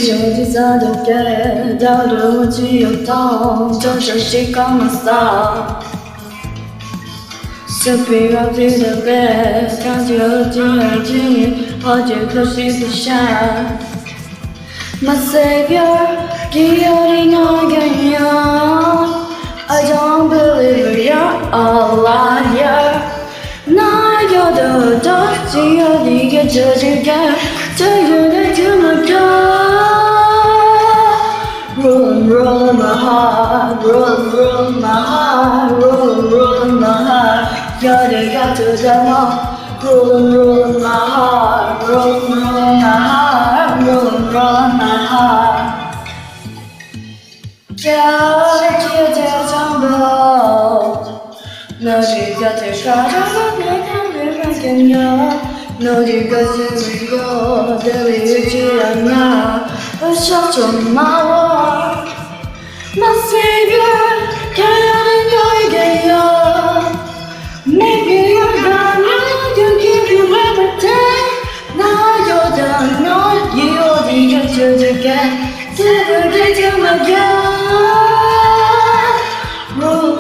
手机洒的给，掉的我只有痛，就像是刚马上。小皮绕地的背，看起和近而近，或者可惜不下。My savior, 기억이 나겠냐? I don't believe you're a liar. 나여도 다시 어디게 젖을게 저절에 주물러. Rule, rule my heart, rule my heart, rule my heart. 열애가 되잖아. Rule my heart, rule my heart, rule my heart. 겨울에 전부 너를 곁에 가져가 내가 늘 밝겠냐. 너를 가슴을 내리지 않아. 어셔 마워. My savior, 결혼은 너에게요. Maybe you're gone, I can give you everything. 나여다 널 이 어디가 젖을게 제발 좀 막여. Rule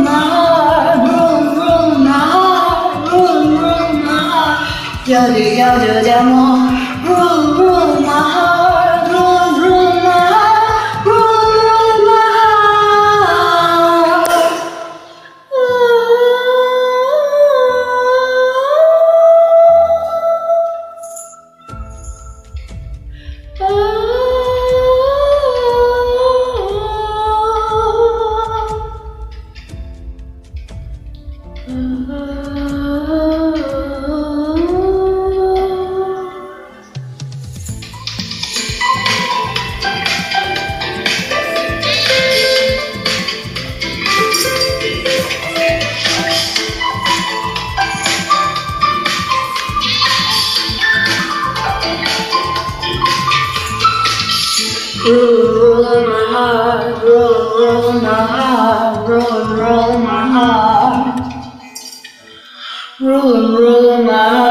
my heart, rule my heart, rule my heart. 여기가 되자모. Rule my heart, rule my heart, rule my heart. Rule my heart, rule my heart, rule my heart, rule my heart.